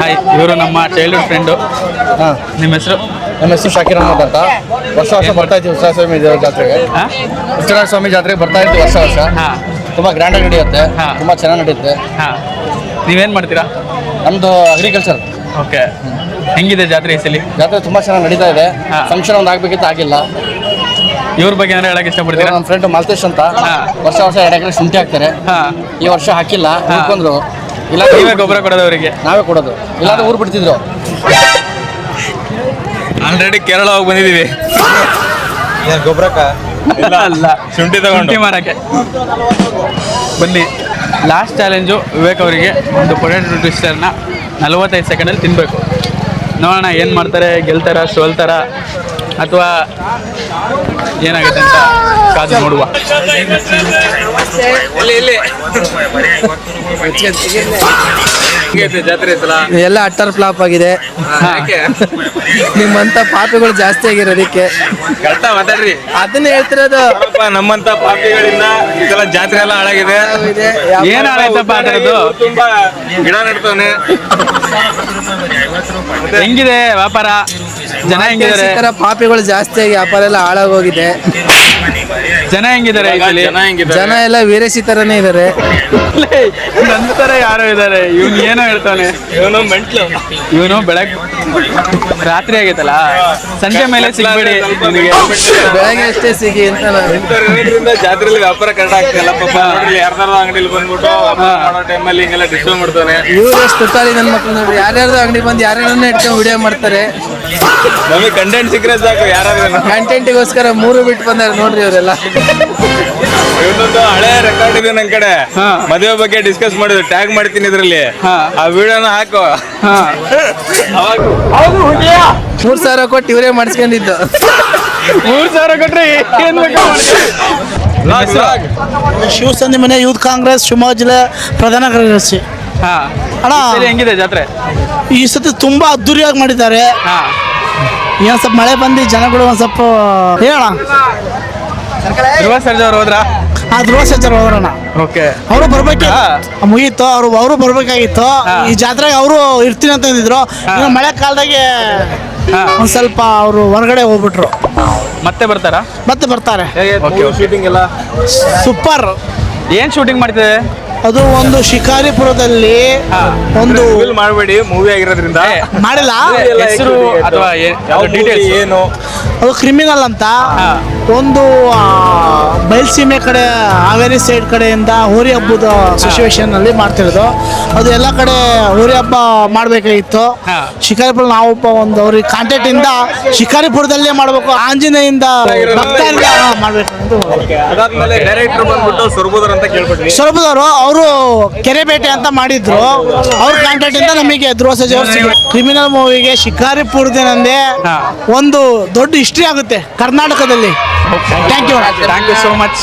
Hi, ಇವರು ನಮ್ಮ childhood friend. ಹಾಂ, ನಿಮ್ಮ ಹೆಸರು? ನಮ್ಮ ಹೆಸರು ಶಾಕಿರ್ ಅಹಮದ್ ಅಂತ. ವರ್ಷ ಬರ್ತಾ ಇದ್ದೀವಿ ಉತ್ಸವ ಸ್ವಾಮಿ ಜಾತ್ರೆಗೆ. ಉತ್ಸವ ಸ್ವಾಮಿ ಜಾತ್ರೆಗೆ ಬರ್ತಾ ಇರ್ತೀವಿ ವರ್ಷ. ತುಂಬ ಗ್ರ್ಯಾಂಡಾಗಿ ನಡೆಯುತ್ತೆ, ತುಂಬ ಚೆನ್ನಾಗಿ ನಡೆಯುತ್ತೆ. ಹಾಂ, ನೀವೇನು ಮಾಡ್ತೀರಾ? ನಮ್ಮದು ಅಗ್ರಿಕಲ್ಚರ್. ಓಕೆ, ಹೆಂಗಿದೆ ಜಾತ್ರೆ ಈ ಸಲ? ಜಾತ್ರೆ ತುಂಬ ಚೆನ್ನಾಗಿ ನಡೀತಾ ಇದೆ. ಫಂಕ್ಷನ್ ಒಂದು ಆಗಬೇಕಿತ್ತು, ಆಗಿಲ್ಲ. ಇವ್ರ ಬಗ್ಗೆ ಏನಾರು ಹೇಳಕ್ಕೆ ಇಷ್ಟಪಡ್ತೀರಾ? ನಮ್ಮ ಫ್ರೆಂಡ್ ಮಾಲ್ತೇಶ್ ಅಂತ ವರ್ಷ 2 ಎಕರೆ ಶುಂಠಿ ಹಾಕ್ತಾರೆ. ಈ ವರ್ಷ ಹಾಕಿಲ್ಲ, ಉಳ್ಕೊಂಡ್ರು. ಇಲ್ಲ, ನೀವೇ ಗೊಬ್ಬರ ಕೊಡೋದು ಅವರಿಗೆ? ನಾವೇ ಕೊಡೋದು, ಇಲ್ಲಾಂದ್ರೆ ಊರು ಬಿಡ್ತಿದ್ರು. ಆಲ್ರೆಡಿ ಕೇರಳ ಹೋಗಿ ಬಂದಿದ್ದೀವಿ. ಗೊಬ್ಬರಕ್ಕ ಅಲ್ಲ, ಶುಂಠಿ ಮಾರಕ್ಕೆ. ಬನ್ನಿ, ಲಾಸ್ಟ್ ಚಾಲೆಂಜು ವಿವೇಕ್ ಅವರಿಗೆ. ಒಂದು ಪೊಟೇಟೊ ಟ್ವಿಸ್ಟರ್ನ 45 ಸೆಕೆಂಡಲ್ಲಿ ತಿನ್ನಬೇಕು. ನೋಡೋಣ ಏನು ಮಾಡ್ತಾರೆ, ಗೆಲ್ತಾರ, ಸೋಲ್ತಾರ, ಅಥವಾ ಏನಾಗುತ್ತೆ ಅಂತ ಕಾದು ನೋಡುವ. ಜಾತ್ರೆ ಎಲ್ಲ ಅಟ್ಟರ್ ಫ್ಲಾಪ್ ಆಗಿದೆ. ನಿಮ್ಮಂತ ಪಾಪಿಗಳು ಜಾಸ್ತಿ ಆಗಿರೋದಕ್ಕೆ ಮಾತಾಡ್ರಿ. ಅದನ್ನ ಹೇಳ್ತಿರೋದು. ನಮ್ಮಂತ ಪಾಪಿಗಳಿಂದ ಇದೆಲ್ಲ ಜಾತ್ರೆ ಎಲ್ಲ ಹಾಳಾಗಿದೆ. ಏನ್ ಹಾಳಾಯ್ತಪ್ಪ ಅದರದ್ದು? ತುಂಬಾ ಗಿಡ ನೆಡ್ತವನೆ. ಹೆಂಗಿದೆ ವ್ಯಾಪಾರ? ಜನ ಹೆಂಗಿದ್ದಾರೆ? ಪಾಪಿಗಳು ಜಾಸ್ತಿ ಆಗಿ ವ್ಯಾಪಾರ ಎಲ್ಲ ಹಾಳಾಗೋಗಿದೆ. ಜನ ಹೆಂಗಿದ್ದಾರೆ? ಜನ ಎಲ್ಲ ವೀರೇಶಿ ತರನೇ ಇದಾರೆ. ನಂತರ ಯಾರೋ ಇದಾರೆ. ಇವ್ನು ಏನೋ ಹೇಳ್ತಾನೆ. ಇವನು ಬೆಳಗ್ಗೆ ರಾತ್ರಿ ಆಗೈತಲ್ಲ, ಸಂಜೆ ಮೇಲೆ ಸಿಗ್ಬೇಡಿ. ಬೆಳಗ್ಗೆ ಅಷ್ಟೇ ಸಿಗಿ ಅಂತ ಜಾತ್ರೆಯಲ್ಲಿ ವ್ಯಾಪಾರ ಕರೆಕ್ಟ್ ಆಗ್ತಿಲ್ಲ. ಪಾಪ ಯಾರ್ದಾರ ಅಂಗಡಿಲಿ ಬಂದ್ಬಿಟ್ಟು ಮಾಡೋ ಟೈಮಲ್ಲಿ ಹಿಂಗೆಲ್ಲ ಡಿಸ್ಟರ್ಬ್ ಮಾಡ್ತಾನೆ. ಇವ್ರು ಎಷ್ಟು ತುತ್ತಾಳಿ ನನ್ನ ಮಕ್ಕಳು ನೋಡ್ರಿ. ಯಾರ್ಯಾರ್ದು ಅಂಗಡಿ ಬಂದು ಯಾರ್ಯಾರನ್ನ ಇಟ್ಕೊಂಡು ವಿಡಿಯೋ ಮಾಡ್ತಾರೆ. ನಮಗೆ ಕಂಟೆಂಟ್ ಸಿಕ್ಕರೆ ಸಾಕು. ಯಾರಾದ್ರೂ ಕಂಟೆಂಟಿಗೋಸ್ಕರ 3 ಬಿಟ್ಟು ಬಂದಾರೆ ನೋಡ್ರಿ ಅವರೆಲ್ಲ. ಇವತ್ತೊಂದು ಹಳೆ ರೆಕಾರ್ಡ್ ಇದೆ ನನ್ನ ಕಡೆ. ಮದುವೆ ಬಗ್ಗೆ ಡಿಸ್ಕಸ್ ಮಾಡಿದ್ರು, ಟ್ಯಾಗ್ ಮಾಡ್ತೀನಿ ಇದ್ರಲ್ಲಿ. ಆ ವಿಡಿಯೋನ ಹಾಕು. 3,000 ಕೊಟ್ಟು ಇವರೇ ಮಾಡಿಸ್ಕೊಂಡಿದ್ದು. 3,000 ಕೊಟ್ರೆ ಏನ್ ಬೇಕಾ? ಶಿವಸಂಧಿ ಮನೆ ಯೂತ್ ಕಾಂಗ್ರೆಸ್ ಶಿವಮೊಗ್ಗ ಜಿಲ್ಲೆ ಪ್ರಧಾನ ಕಾರ್ಯದರ್ಶಿ. ಅಣ್ಣ, ಹೆಂಗಿದೆ ಜಾತ್ರೆ ಈ ಸತಿ ತುಂಬಾ ಅದ್ದೂರಿಯಾಗಿ ಮಾಡಿದ್ದಾರೆ. ಏನ್ ಸ್ವಲ್ಪ ಮಳೆ ಬಂದು ಜನಗಳು ಒಂದ್ ಸ್ವಲ್ಪ ಹೇಳೋಣ. ಧ್ರುವ ಸರ್ಜಾ ಅವ್ರು ಹೋದ್ರ? ಧ್ರುವ ಸರ್ಜಾ ಹೋದ್ರಣ್ಣ. ಓಕೆ, ಅವರು ಬರ್ಬೇಕು, ಮುಗೀತು. ಅವರು ಬರ್ಬೇಕಾಗಿತ್ತು. ಈ ಜಾತ್ರೆಗೆ ಅವರು ಇರ್ತೀನಿ ಅಂತ ಅಂದಿದ್ರು. ಮಳೆ ಕಾಲದಾಗೆ ಒಂದ್ ಸ್ವಲ್ಪ ಅವರು ಹೊರಗಡೆ ಹೋಗ್ಬಿಟ್ರು. ಮತ್ತೆ ಬರ್ತಾರಾ? ಮತ್ತೆ ಬರ್ತಾರೆ. ಶೂಟಿಂಗ್ ಎಲ್ಲ ಸೂಪರ್. ಏನ್ ಶೂಟಿಂಗ್ ಮಾಡ್ತಿದೆ? ಅದು ಒಂದು ಶಿಕಾರಿಪುರದಲ್ಲಿ ಒಂದು ಮಾಡಬೇಡಿ, ಮೂವಿ ಆಗಿರೋದ್ರಿಂದ ಮಾಡಿಲ್ಲ. ಹೆಸರು ಅಥವಾ ಡೀಟೇಲ್ಸ್ ಏನು? ಅದು ಕ್ರಿಮಿನಲ್ ಅಂತ. ಒಂದು ಬಯಲ್ಸೀಮೆ ಕಡೆ, ಹಾವೇರಿ ಸೈಡ್ ಕಡೆಯಿಂದ ಹೋರಿ ಹಬ್ಬದ ಸಿಚುವೇಶನ್ ಅಲ್ಲಿ ಮಾಡ್ತಿರೋದು. ಅದು ಎಲ್ಲ ಕಡೆ ಹೋರಿ ಹಬ್ಬ ಮಾಡಬೇಕಾಗಿತ್ತು. ಶಿಕಾರಿಪುರ ನಾವೊಬ್ಬ ಒಂದು ಅವ್ರಿಗೆ ಕಾಂಟ್ಯಾಕ್ಟ್ ಇಂದ ಶಿಕಾರಿಪುರದಲ್ಲೇ ಮಾಡಬೇಕು, ಆಂಜನೇಯಿಂದ ಭಕ್ತರಿಂದ ಮಾಡಬೇಕು. ಅದಾದ್ಮೇಲೆ ಡೈರೆಕ್ಟರ್ ಬಂದ್ಬಿಟ್ಟು ಸೊರಬದವರು ಅವರು ಕೆರೆಬೇಟೆ ಅಂತ ಮಾಡಿದ್ರು. ಅವ್ರ ಕಾಂಟ್ಯಾಕ್ಟ್ ಇಂದ ನಮಗೆ ಧ್ರುವ ಸರ್ಜಾ ಅವರು ಕ್ರಿಮಿನಲ್ ಮೂವಿಗೆ ಶಿಕಾರಿಪುರದೇನಂದೇ ಒಂದು ದೊಡ್ಡ ಹಿಸ್ಟ್ರಿ ಆಗುತ್ತೆ ಕರ್ನಾಟಕದಲ್ಲಿ. Thank you so much.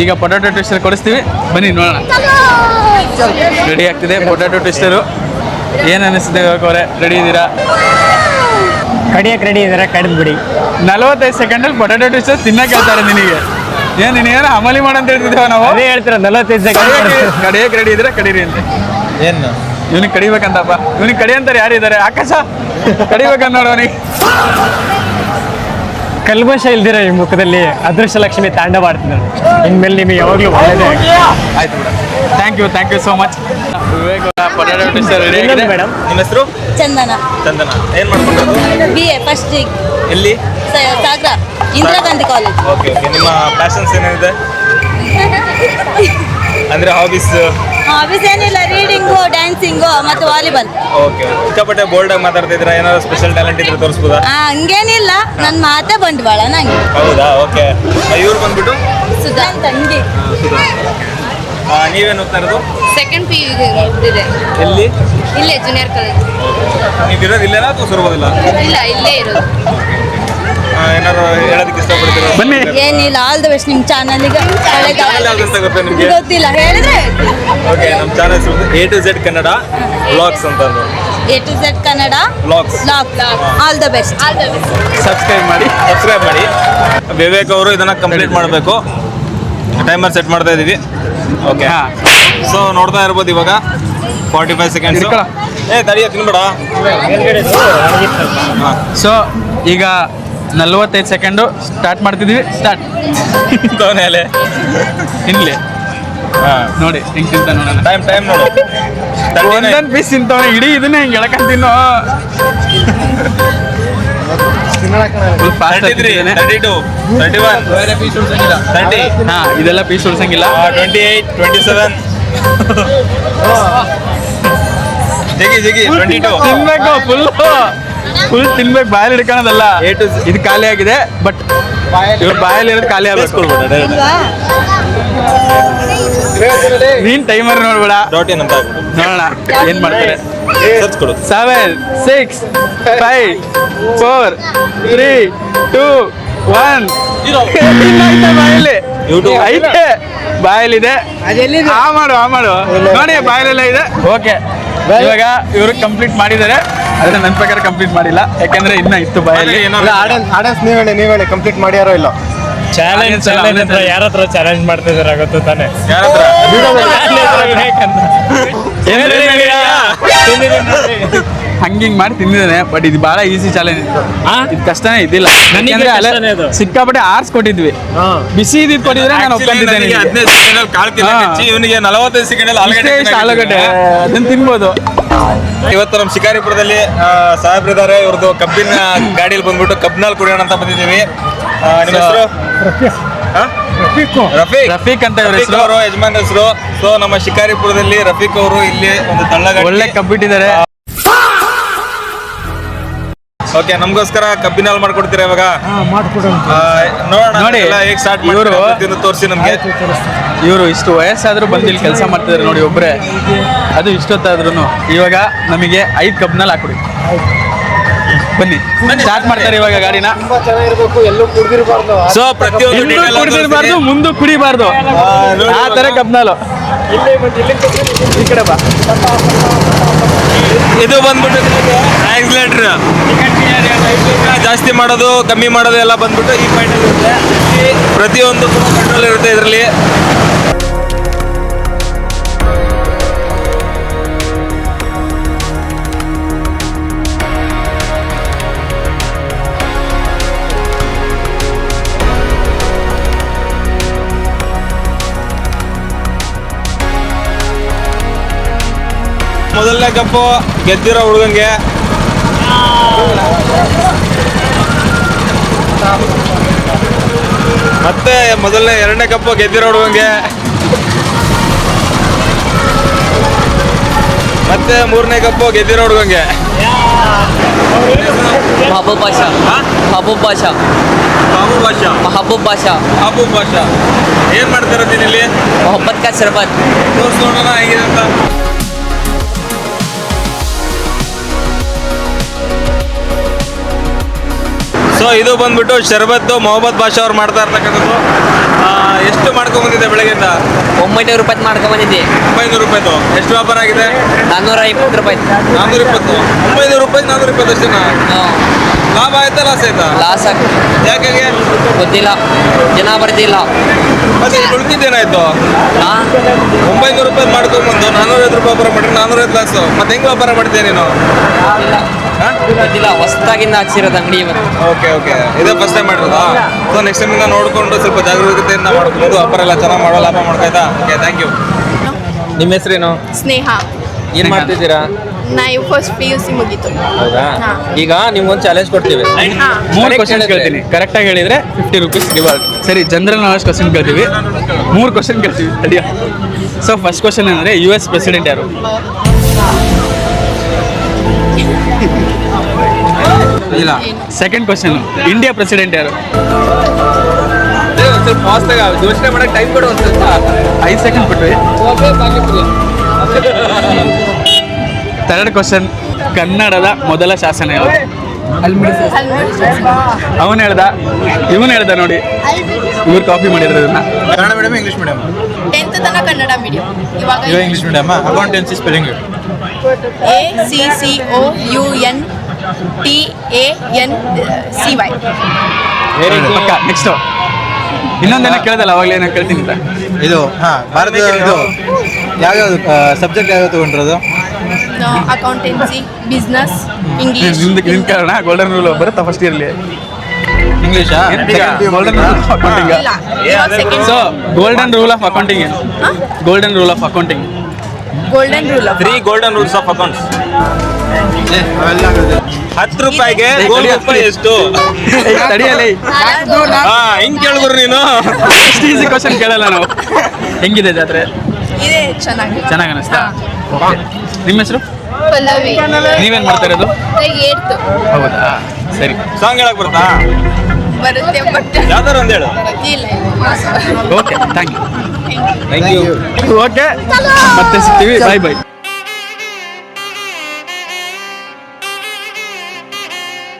ಈಗ ಪೊಟ್ಯಾಟೊ ಟ್ವಿಸ್ಟರ್ ಕೊಡಿಸ್ತೀವಿ, ಬನ್ನಿ ನೋಡೋಣ. ರೆಡಿ ಆಗ್ತಿದೆ ಪೊಟ್ಯಾಟೊ ಟ್ವಿಸ್ಟರು. ಏನು ಅನ್ನಿಸ್ತಿದೆ ಅವರೇ? ರೆಡಿ ಇದ್ದೀರಾ? ಕಡಿಯಕ್ಕೆ ರೆಡಿ ಇದ್ದಾರೆ, ಕಡಿದು ಬಿಡಿ. 45 ಸೆಕೆಂಡಲ್ಲಿ ಪೊಟ್ಯಾಟೊ ಟ್ವಿಸ್ಟರ್ ತಿನ್ನಕ್ಕೆ ಹೇಳ್ತಾರೆ ನಿನಗೆ. ನೀನೇನು ಅಮಲಿ ಮಾಡಂತ ಹೇಳ್ತಿದ್ದೇವೆ ನಾವು. ಅದೇ ಹೇಳ್ತೀರ 45 ಸೆಕೆಂಡ್. ಕಡಿಯಕ್ಕೆ ರೆಡಿ ಇದ್ರೆ ಕಡೀರಿ ಅಂತ. ಏನು ಇವನಿಗೆ ಕಡಿಬೇಕಂತಪ್ಪ. ಇವನಿಗೆ ಕಡಿ ಅಂತಾರೆ ಯಾರಿದ್ದಾರೆ? ಆಕಾಶ ಕಡಿಬೇಕಂತ ನೋಡೋನಿಗೆ. ಕಲ್ಮಶ ಇಲ್ದಿರ ಈ ಮುಖದಲ್ಲಿ ಅದೃಷ್ಟ ಲಕ್ಷ್ಮಿ ತಾಂಡವ ಆಡ್ತಿದ್ದಾಳೆ. ಇನ್ಮೇಲೆ ನಿಮಗೆ ಯಾವಾಗಲೂ ಒಳ್ಳೆಯದೇ. ಆಯ್ತು ಬಿಡ. Thank you so much. Vivek potato twister ready ಆಗಿದೆ. ಮೇಡಮ್, ನಿಮ್ಮ ಹೆಸರು? ಚಂದನ. ಏನು ಮಾಡ್ಕೊಂಡು? BA ಫಸ್ಟ್ ಡಿಗ್. ಎಲ್ಲಿ? ಸಾಗರ ಇಂದಿರಾ ಗಾಂಧಿ ಕಾಲೇಜ್. ಓಕೆ. ನಿಮ್ಮ ಪ್ಯಾಷನ್ಸ್ ಏನಿದೆ? ಅಂದರೆ ಹಾಬೀಸ್ ಏನಿಲ್ಲ, ರೀಡಿಂಗು, ಡ್ಯಾನ್ಸಿಂಗು ಮತ್ತು ವಾಲಿಬಾಲ್. ಓಕೆ. ಇಷ್ಟಪಟ್ಟೆ ಬೋಲ್ಡಾಗಿ ಮಾತಾಡ್ತಾ ಇದ್ದೀರಾ? ಏನಾದ್ರು ಸ್ಪೆಷಲ್ ಟ್ಯಾಲೆಂಟ್ ಇದ್ರೆ ತೋರಿಸ್ಬೋದಾ? ಹಂಗೇನಿಲ್ಲ, ನನ್ನ ಮಾತೇ ಬಂಡವಾಳ ನಂಗೆ. ಹೌದಾ? ಓಕೆ. ಇವ್ರು ಬಂದ್ಬಿಟ್ಟು ಸುಧಾ ತಂಗಿ. ನೀವೇನು ಓದ್ತಾ ಇರೋದು? ಸೆಕೆಂಡ್ PU ಇದೆ. ಎಲ್ಲಿ? ಇಲ್ಲೇ ಜೂನಿಯರ್ ಕಾಲೇಜ್. ನೀವು ಇರೋದು ಇಲ್ಲೇನಾ ಅಥವಾ ಸುರಬೋದಿಲ್ಲ? ಇಲ್ಲ, ಇಲ್ಲೇ ಇರೋದು. ಏನಾದ್ರು ಹೇಳೋದಕ್ಕೆ ಇಷ್ಟಪಡ್ತೀರಾ? ಬನ್ನಿ. ಏನಿಲ್ಲ, ಆಲ್ ದ ಬೆಸ್ಟ್ ನಿಮ್ಮ ಚಾನಲ್ಗೆ. ಗೊತ್ತಾ ನಿಮಗೆ? ಗೊತ್ತಿಲ್ಲ, ಹೇಳಿದ್ರೆ. ಓಕೆ, ನಮ್ಮ channel A to Z Kannada vlogs ಅಂತ. A to Z Kannada vlogs. All the best. Subscribe ಮಾಡಿ. ವಿವೇಕ್ ಅವರು ಇದನ್ನ ಕಂಪ್ಲೀಟ್ ಮಾಡಬೇಕು. ಟೈಮರ್ ಸೆಟ್ ಮಾಡ್ತಾ ಇದೀವಿ. ಓಕೆ. ಸೊ ನೋಡ್ತಾ ಇರ್ಬೋದು ಇವಾಗ 45 seconds. ಹಿಡ್ಕೊಳ. ತಡಿಯ ತಿನ್ಬೇಡ. ಸೊ ಈಗ 45 ಸೆಕೆಂಡು ಸ್ಟಾರ್ಟ್ ಮಾಡ್ತಿದ್ವಿ. ಸ್ಟಾರ್ಟ್ ಮೇಲೆ ತಿನ್ಲಿ ನೋಡಿ ಹೆಂಗ್ ತಿಂತ ನೋಡೋಣ. ಟೈಮ್ ನೋಡು. ಒಂದೊಂದು ಪೀಸ್ ತಿಂತವನೆ ಇಡೀ ಇದನ್ನ ಹಿಂಗೆ ಎಳಕಂತೀನೋ. Full fast 33, 32, 31, 30. ಹಾ ಇದೆಲ್ಲ ಪೀಸ್ ಉಳ್ಸಂಗಿಲ್ಲ. 28, 27. ಜಿಗಿ 22. ತಿನ್ಬೇಕು ಫುಲ್ ತಿನ್ಬೇಕು. ಬಾಯಲ್ಲಿ ಹಿಡ್ಕೊಳೋದಲ್ಲ. ಇದು ಖಾಲಿ ಆಗಿದೆ ಬಟ್ ಇವ್ರ ಬಾಯಲ್ಲಿ ಇರೋದು ಖಾಲಿ ಆಗ್ಬೇಕು. ನೀನ್ ಟೈಮರ್ ನೋಡ್ಬೇಡ. ಡಾಟ್ ಏನಂತ ನೋಡೋಣ ಏನ್ ಮಾಡ್ತಾರೆ. ಸರ್ಚ್ ಕೊಡು. 7, 6, 5, 4, 3, 2, 1. ಬಾಯಲ್ಲಿ YouTube. ಐತೆ ಬಾಯಲ್ಲಿದೆ. ಆ ಮಾಡು ನೋಡಿ ಬಾಯಲ್ಲೆಲ್ಲ ಇದೆ. ಓಕೆ ಇವಾಗ ಇವರು ಕಂಪ್ಲೀಟ್ ಮಾಡಿದ್ದಾರೆ. ಅದನ್ನ ನನ್ನ ಪ್ರಕಾರ ಕಂಪ್ಲೀಟ್ ಮಾಡಿಲ್ಲ, ಯಾಕಂದ್ರೆ ಇನ್ನ ಇತ್ತು ಬಾಯಲ್ಲಿ. ಆಡನ್ಸ್ ನೀವ್ ಹೇಳಿ ಕಂಪ್ಲೀಟ್ ಮಾಡ್ಯಾರೋ ಇಲ್ಲ. ಚಾಲೆಂಜ್ ಯಾರ ಹತ್ರ ಚಾಲೆಂಜ್ ಮಾಡ್ತಿದಾರೆ ಗೊತ್ತು ತಾನೆ. ಯಾರ ಹತ್ರ? ಹಂಗಿಂಗ್ ಮಾಡಿ ತಿಂದಿದ್ದಾನೆ. ಬಟ್ ಇದು ಬಹಳ ಈಸಿ ಚಾಲೆಂಜ್ ಇತ್ತು. ಇದು ಕಷ್ಟನೇ ಇದ್ದಿಲ್ಲ. ನನಗೆ ಯಾಕಂದ್ರೆ ಅಲ್ಲೇ ಕಷ್ಟನೇ ಇದು. ಸಿಕ್ಕಾಪಟ್ಟೆ ಆರಿಸ್ಕೊಟ್ಟಿದ್ವಿ. ಬಿಸಿ ಇದ್ ಕೊಟ್ಟಿದ್ರೆ ನಾನು ಒಪ್ಕೊಂಡಿದ್ದೇನೆ. 15 ಸೆಕೆಂಡ್ ಕಾಳು ತಿನ್ನಕ್ಕೆ ಇವನಿಗೆ 45 ಸೆಕೆಂಡ್ ಆಲೂಗಡ್ಡೆ ಅದನ್ನ ತಿನ್ಬೋದು. ಇವತ್ತು ನಮ್ಮ ಶಿಕಾರಿಪುರದಲ್ಲಿ ಸಾಹೇಬ್ರಿದ್ದಾರೆ. ಇವ್ರದ್ದು ಕಬ್ಬಿನ ಗಾಡಿಯಲ್ಲಿ ಬಂದ್ಬಿಟ್ಟು ಕಬ್ಬಿನಲ್ಲಿ ಕುಡಿಯೋಣ ಅಂತ ಬಂದಿದ್ದೀವಿ. ನಿಮ್ಮ ಹೆಸರು? ರಫೀಕ್ ಅಂತ ಇವ್ರ ಹೆಸರು. ಅವರು ಯಜಮಾನ್ ಹೆಸರು. ಸೊ ನಮ್ಮ ಶಿಕಾರಿಪುರದಲ್ಲಿ ರಫೀಕ್ ಅವರು ಇಲ್ಲಿ ಒಂದು ತಳ್ಳಗಾಡಿ ಒಳ್ಳೆ ಕಬ್ಬಿಟ್ಟಿದ್ದಾರೆ. ಓಕೆ, ನಮಗೋಸ್ಕರ ಕಬ್ಬಿನಲ್ಲಿ ಮಾಡ್ಕೊಡ್ತೀರಾ ಇವಾಗ? ನೋಡೋಣ ನೋಡಿ, ಹೇಗೆ ಸ್ಟಾರ್ಟ್ ಇವ್ರು- ಮಾಡ್ತಾರೆ ತೋರಿಸಿ ನಮಗೆ. ಇವರು ಇಷ್ಟು ವಯಸ್ಸಾದ್ರೂ ಬಂದು ಇಲ್ಲಿ ಕೆಲಸ ಮಾಡ್ತಿದ್ದಾರೆ ನೋಡಿ ಒಬ್ಬರೇ. ಅದು ಇಷ್ಟೊತ್ತಾದ್ರೂ ಇವಾಗ ನಮಗೆ 5 ಕಬ್ನಲ್ಲಿ ಹಾಕೊಡಿ. ಬನ್ನಿ ಸ್ಟಾರ್ಟ್ ಮಾಡ್ತಾರೆ ಇವಾಗ ಗಾಡಿನ. ಸೊ ಪ್ರತಿಯೊಂದು ಹಿಂದೂ detail ಆಗಿ ಕುಡಿದಿರಬಾರ್ದು, ತೋರಿಸ್ತೀನಿ. ಮುಂದೆ ಕುಡಿಬಾರ್ದು. ಆ ತರ ಕಬ್ನಾಲು. ಈ ಕಡೆ ಬಾ. ಇದು ಬಂದ್ಬಿಟ್ಟು ಆಕ್ಸಿಲೇಟರ್ ಜಾಸ್ತಿ ಮಾಡೋದು ಕಮ್ಮಿ ಮಾಡೋದು ಎಲ್ಲ ಬಂದ್ಬಿಟ್ಟು ಈ ಪಾಯಿಂಟ್ ಇರುತ್ತೆ. ಪ್ರತಿಯೊಂದು ಕಂಟ್ರೋಲ್ ಇರುತ್ತೆ ಇದರಲ್ಲಿ. ಮೊದಲನೇ ಕಪ್ಪು ಗೆದ್ದಿರೋ ಹುಡುಗಂಗೆ, ಮತ್ತೆ ಮೊದಲನೇ 2ನೇ ಕಪ್ಪು ಗೆದ್ದಿರೋ ಹುಡುಗಂಗೆ, ಮತ್ತೆ 3ನೇ ಕಪ್ಪು ಗೆದ್ದಿರೋ ಹುಡುಗಂಗೆ. महबूब बादशाह महबूब बादशाह ಬಾಬು ಭಾಷಾ. महबूब बादशाह ಬಾಬು ಭಾಷಾ ಏನ್ ಮಾಡ್ತಿರೋದು ಇಲ್ಲಿ? मोहब्बत का शरबत ತೋರ್ಸ್ ನೋಡೋಣ ಹೇಗಿದೆ ಅಂತ. ಸೊ ಇದು ಬಂದ್ಬಿಟ್ಟು ಶರ್ಬತ್ತು ಮೊಹಮ್ಮದ್ ಬಾಷಾ ಅವ್ರು ಮಾಡ್ತಾ ಇರ್ತಕ್ಕಂಥದ್ದು. ಎಷ್ಟು ಮಾಡ್ಕೊಂಡ್ ಬಂದಿದೆ ಬೆಳಗ್ಗೆಯಿಂದ? 900 ರೂಪಾಯಿ ಮಾಡ್ಕೊಂಡ್ ಬಂದಿದ್ದೆ. 900 ರೂಪಾಯಿದು ಎಷ್ಟು ವ್ಯಾಪಾರ ಆಗಿದೆ? 420 ರೂಪಾಯಿ. 420. 900 ರೂಪಾಯಿ 420 ಅಷ್ಟೇನಾ? ಲಾಭ ಆಯ್ತಾ ಲಾಸ್ ಆಯ್ತಾ? ಲಾಸ್ ಆಗಿ ಯಾಕೆ? ಗೊತ್ತಿಲ್ಲ, ಜನ ಬರ್ತಿಲ್ಲ. ಮತ್ತೆ ಉಳಿದಿದ್ದೇನಾಯ್ತು? ಹಾ 900 ರೂಪಾಯಿ ಮಾಡ್ಕೊಂಡ್ಬಂದು 450 ರೂಪಾಯಿ ವ್ಯಾಪಾರ ಮಾಡಿದ್ರೆ 450 ಲಾಸು. ಮತ್ತೆ ಹೆಂಗ್ ವ್ಯಾಪಾರ ಮಾಡ್ತೀಯ ನೀನು? ಗೊತ್ತಿಲ್ಲ, ಹೊಸದಾಗಿಂದ ಹಚ್ಚಿರೋದು ಅಂಗಡಿ ಇವತ್ತು. ಓಕೆ ಇದೇ ಫಸ್ಟ್ ಟೈಮ್ ಮಾಡಿರೋದಾ? ಸೊ ನೆಕ್ಸ್ಟ್ ಟೈಮ್ ಇಂದ ನೋಡ್ಕೊಂಡು ಸ್ವಲ್ಪ ಜಾಗರೂಕತೆಯಿಂದ ಮಾಡ್ಕೊಂಡು ವ್ಯಾಪಾರ ಎಲ್ಲ ಚೆನ್ನಾಗಿ ಮಾಡೋ ಲಾಭ ಮಾಡ್ಕೊಯ್ತಾ? Okay, thank you. ನಿಮ್ಮ ಹೆಸರೇನು? ಸ್ನೇಹ. ಏನ್ ಮಾಡ್ತಿದ್ದೀರಾ? ನಾವು ಫಸ್ಟ್ PUC ಮುಗೀತು. ಹೌದಾ? ಹಾ. ಈಗ ನಿಮ್ಗೊಂದು ಚಾಲೆಂಜ್ ಕೊಡ್ತೀವಿ. 3 ಕ್ವಶನ್ ಕೇಳ್ತೀನಿ. ಕರೆಕ್ಟಾಗಿ ಹೇಳಿದ್ರೆ 50 ರೂಪೀಸ್ ರಿವಾರ್ಡ್. ಸರಿ, ಜನರಲ್ ನಾಲೆಜ್ ಕ್ವಶನ್ ಕೇಳ್ತೀವಿ. 3 ಕ್ವಶನ್ ಕೇಳ್ತೀವಿ. ತಡಿಯ. ಸೊ ಫಸ್ಟ್ ಕ್ವಶನ್ ಅಂದರೆ US ಪ್ರೆಸಿಡೆಂಟ್ ಯಾರು? ಇಲ್ಲ. ಸೆಕೆಂಡ್ ಕ್ವಶನ್, ಇಂಡಿಯಾ ಪ್ರೆಸಿಡೆಂಟ್ ಯಾರು? ಸ್ವಲ್ಪ ಫಾಸ್ಟಾಗಿ ಯೋಚನೆ ಮಾಡಕ್ಕೆ ಟೈಮ್ ಕೊಡು ಒಂದು ಸ್ವಲ್ಪ. 5 ಸೆಕೆಂಡ್ ಕೊಟ್ವಿ. ಥರ್ಡ್ ಕ್ವಶನ್, ಕನ್ನಡದ ಮೊದಲ ಶಾಸನ ಯಾವುದು? ಅವನು ಹೇಳ್ದ, ಇವನು ಹೇಳ್ದ ನೋಡಿ. ಇವ್ರು ಕಾಪಿ ಮಾಡಿದ್ರು ಇದನ್ನ. Kannada medium English medium? 10th ತನಕ ಕನ್ನಡ ಮೀಡಿಯಂ. ಇವಾಗ English medium. Accountancy spelling? ACCOUNTANCY. ಪಕ್ಕ. ನೆಕ್ಸ್ಟ್ ಇನ್ನೊಂದೇನೋ ಕೇಳ್ದಲ್ಲ ಅವಾಗಲೇ ಏನೋ ಕೇಳ್ತೀನಿ ಅಂತ. ಇದು ಭಾರತದ ಇದು ಯಾವ್ಯಾವ್ದು ಸಬ್ಜೆಕ್ಟ್ ಯಾವ್ಯಾವ ತಗೊಂಡಿರೋದು? Accountancy, business, English. ನಿಮ್ ಕಾರಣ ಗೋಲ್ಡನ್ ರೂಲ್ ಬರುತ್ತಾ ಫಸ್ಟ್ ಇಯರ್ಲಿ? ಇಂಗ್ಲೀಷಾ? Golden rule of accounting. ಇಲ್ಲ, second. So golden rule of accounting ಏನು? Golden rule of accounting. Golden rule. 3 golden rules of accounts. ಅವೆಲ್ಲ ಆಗೋದು. 10 ರೂಪಾಯಿಗೆ ಗೋಲ್ಡ್ ರೂಪಾಯಿ ಎಷ್ಟು? ತಡಿಯಲಿ, ಹಿಂಗ್ ಕೇಳಿದ್ರು ನೀನು. ಈಸಿ ಕ್ವಶನ್ ಕೇಳಲ್ಲ ನಾವು. ಹೆಂಗಿದೆ ಜಾತ್ರೆ? ಇದೆ ಚೆನ್ನಾಗಿ. ಚೆನ್ನಾಗಿ ಅನಿಸ್ತಾ? ಓಕೆ. ನಿಮ್ಮ ಹೆಸರು? ಪಲ್ಲವಿ. ನೀವೇನ್ ಮಾಡ್ತಾ ಇರೋದು? ಏಡ್ತು ಹೌದಾ, ಸರಿ. ಸಾಂಗ್ ಹೇಳಕ್ ಬರ್ತಾ? ಬರುತ್ತೆ ಬಟ್ ಯಾವ್ದಾರು ಒಂದ್ ಹೇಳು. ಇಲ್ಲ. Okay, thank you. Thank you. Okay, ಮತ್ತೆ ಸಿಗ್ತೀವಿ. ಬಾಯ್ ಬಾಯ್.